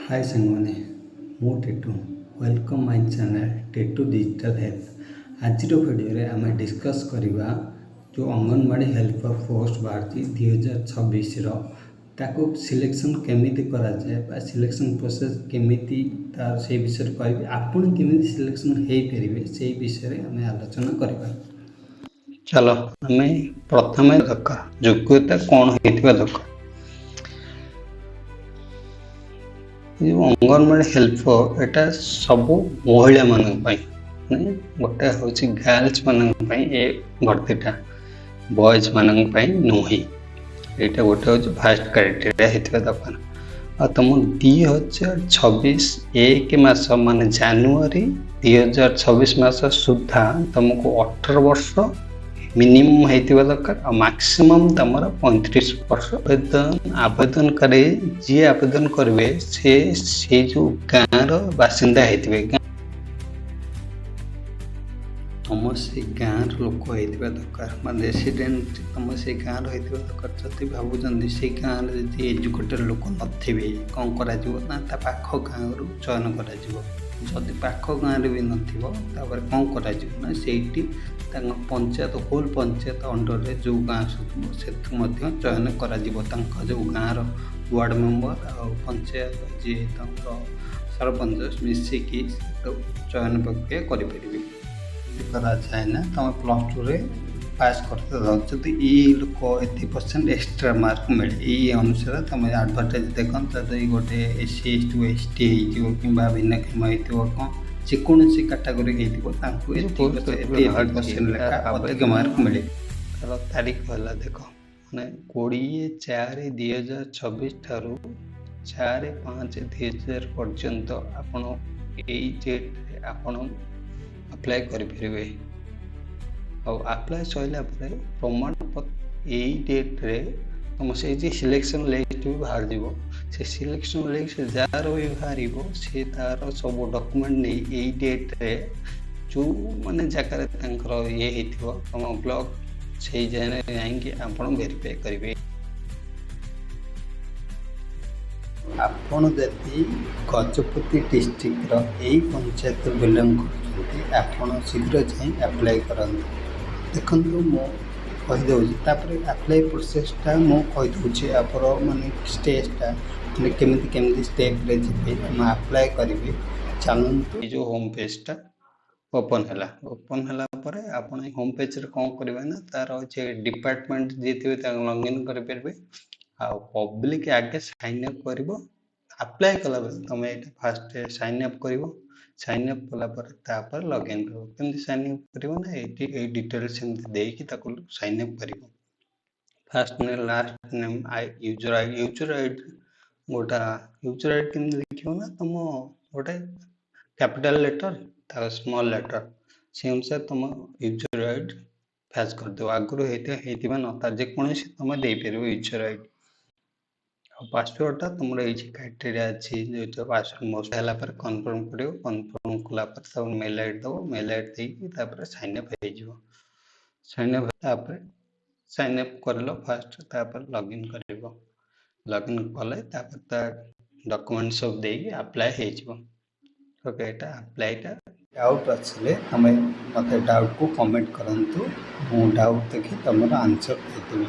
हाय संगने मु tattoo welcome my channel tattoo digital help. आज video आम डिस्कस करवा जो अंगनवाड़ी हेल्पर पोस्ट बाहरी 2026 ताको सिलेक्शन केमिति करा जाए सिलेक्शन प्रोसेस केमिति तार से विषय कह आपन केमिति सिलेक्शन हो पारे से विषय आम आलोचना करवा। चलो आम प्रथम दरकार योग्यता कौन होता दरकार। अंगनवाड़ी हेल्पर एटा सब महिला मानी गोटे हूँ गर्ल्स मानी भर्तीटा बॉयज मानी नुहे यहाँ गोटे हूँ फास्ट क्राइटेरिया होता दरकार। आ तुम 2026 एक मास मान जनवरी 2026 मास सुधा तुमको 18 वर्ष मिनिमम होता दरकार और मैक्सिमम तुम 35 वर्ष। आवेदन करे जी आवेदन करेंगे से जो गाँव बासिंदा होते तुम से गाँव लोक होता दरकार मान रेसीडेट तुम से गाँव होता दरकार। जब भावुं से गाँव में एजुकेटेड लोक नथिबे कौन करा ना पाख गाँव रु चयन करा पाख गाँव भी नथिबो कौन करा ना सेठी पंचायत होल पंचायत अंडर जो गाँव से चयन करा जो गाँव वार्ड मेंबर आ पंचायत जी सरपंच मिसिकी चयन प्रक्रिया करें करा जाए ना तुम +2 रे पास करते जब ये लोक 80% एक्स्ट्रा मार्क मिले ये अनुसार तुम एडवर्टाइज देख गोटे SC ST ST कि भिन्नक्षम हो जेकोसी कैटेगोरी अधिक मार्क मिले। तारीख है देख मैंने 20/4/2026 ठारू 4/5/2000 पर्यंत आपण डेट आपण अप्लाई करें और अप्लाई सरला प्रमाण पत्र यही डेट रे तुम से सिलेक्शन लिस्ट भी बाहर से सिलेक्शन लिस्ट जार भी बाहर से तार सब डॉक्यूमेंट नहीं यही डेट रे जो माने जगह ये तुम ब्लॉक से जाकि आप वेरीफाई करेंगे। आपण जदि गजपति डिस्ट्रिक्ट यही पंचायत बिलंग कर शीघ्र जाए अप्लाई करते देखो मुझे अप्लाई प्रोसेसटा मुझे आप माने स्टेजटा माने केमिति स्टेप रे जी अप्लाई करेंगे चलते जो होम पेजटा ओपन है आप होम पेज रे कौन करेंगे ना तार अच्छे डिपार्टमेंट जी थे लॉगिन करेंगे आ पब्लिक आगे साइन अप कर अप्लाई कला तुम ये फास्ट साइन अप कर साइन अप कलापर लॉगिन कर साइन अप करना ये डिटेल्स देकी साइन अप कर फास्ट ने लास्ट नेम यूजर आईडी गोटा यूजर आईडी केम लिखो ना तुम गोटे कैपिटल लेटर स्मॉल लेटर से अनुसार तुम यूजर आईडी फैच कर दो आगुरी होता ना जेकोसी तुम दे पार यूजर आईडी पासवर्डटा तुम ये क्राइटेरिया अच्छी जो पासवर्ड मोस्ट है कन्फर्म कर कन्फर्म कलापर मेल आईडी दब मेल आईडी देकर साइन अप हो साइन अप साइन अप कर फास्ट लॉगिन कर लॉगिन कले डॉक्यूमेंट सब दे अप्लाई हो ओके अप्लाईटा डाउट अच्छे तुम मत डाउट को कमेंट करूँ मु डाउट देखी तुम आंसर देदेवी।